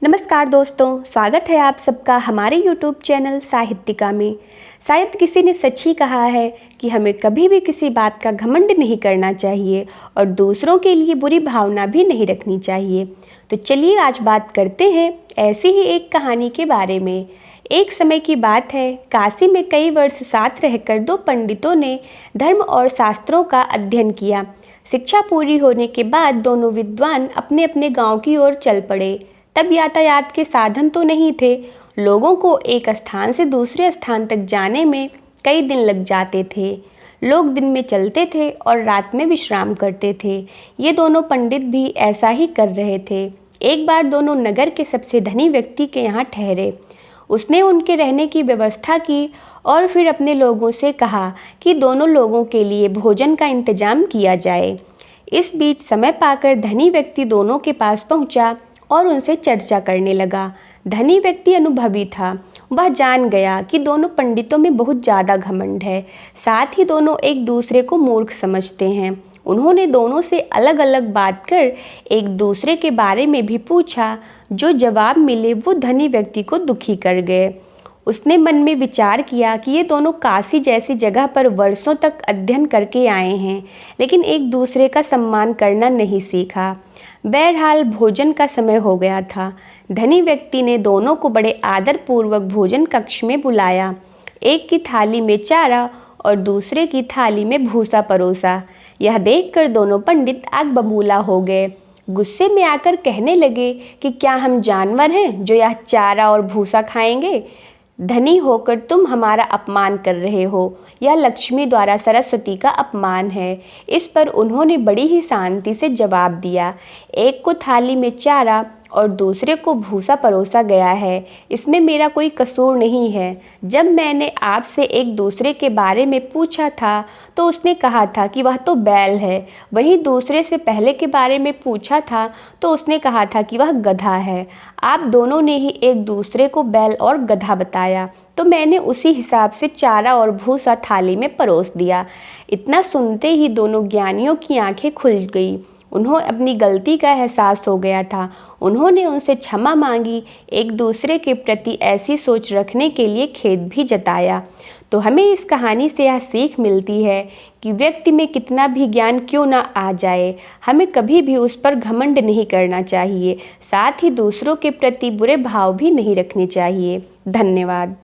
नमस्कार दोस्तों, स्वागत है आप सबका हमारे YouTube चैनल साहित्यिका में। शायद किसी ने सच ही कहा है कि हमें कभी भी किसी बात का घमंड नहीं करना चाहिए और दूसरों के लिए बुरी भावना भी नहीं रखनी चाहिए। तो चलिए आज बात करते हैं ऐसी ही एक कहानी के बारे में। एक समय की बात है, काशी में कई वर्ष साथ रहकर दो पंडितों ने धर्म और शास्त्रों का अध्ययन किया। शिक्षा पूरी होने के बाद दोनों विद्वान अपने अपने गांव की ओर चल पड़े। तब यातायात के साधन तो नहीं थे। लोगों को एक स्थान से दूसरे स्थान तक जाने में कई दिन लग जाते थे। लोग दिन में चलते थे और रात में विश्राम करते थे। ये दोनों पंडित भी ऐसा ही कर रहे थे। एक बार दोनों नगर के सबसे धनी व्यक्ति के यहाँ ठहरे। उसने उनके रहने की व्यवस्था की और फिर अपने लोगों से कहा कि दोनों लोगों के लिए भोजन का इंतजाम किया जाए। इस बीच समय पाकर धनी व्यक्ति दोनों के पास पहुंचा और उनसे चर्चा करने लगा। धनी व्यक्ति अनुभवी था। वह जान गया कि दोनों पंडितों में बहुत ज़्यादा घमंड है, साथ ही दोनों एक दूसरे को मूर्ख समझते हैं। उन्होंने दोनों से अलग अलग बात कर एक दूसरे के बारे में भी पूछा। जो जवाब मिले वो धनी व्यक्ति को दुखी कर गए। उसने मन में विचार किया कि ये दोनों काशी जैसी जगह पर वर्षों तक अध्ययन करके आए हैं, लेकिन एक दूसरे का सम्मान करना नहीं सीखा। बहरहाल भोजन का समय हो गया था। धनी व्यक्ति ने दोनों को बड़े आदरपूर्वक भोजन कक्ष में बुलाया। एक की थाली में चारा और दूसरे की थाली में भूसा परोसा। यह देखकर दोनों पंडित आग बबूला हो गए। गुस्से में आकर कहने लगे कि क्या हम जानवर हैं जो यह चारा और भूसा खाएंगे? धनी होकर तुम हमारा अपमान कर रहे हो। यह लक्ष्मी द्वारा सरस्वती का अपमान है। इस पर उन्होंने बड़ी ही शांति से जवाब दिया। एक को थाली में चारा और दूसरे को भूसा परोसा गया है। इसमें मेरा कोई कसूर नहीं है। जब मैंने आपसे एक दूसरे के बारे में पूछा था तो उसने कहा था कि वह तो बैल है। वहीं दूसरे से पहले के बारे में पूछा था तो उसने कहा था कि वह गधा है। आप दोनों ने ही एक दूसरे को बैल और गधा बताया, तो मैंने उसी हिसाब से चारा और भूसा थाली में परोस दिया। इतना सुनते ही दोनों ज्ञानियों की आंखें खुल गई। उन्हें अपनी गलती का एहसास हो गया था। उन्होंने उनसे क्षमा मांगी। एक दूसरे के प्रति ऐसी सोच रखने के लिए खेद भी जताया। तो हमें इस कहानी से यह सीख मिलती है कि व्यक्ति में कितना भी ज्ञान क्यों ना आ जाए, हमें कभी भी उस पर घमंड नहीं करना चाहिए। साथ ही दूसरों के प्रति बुरे भाव भी नहीं रखने चाहिए। धन्यवाद।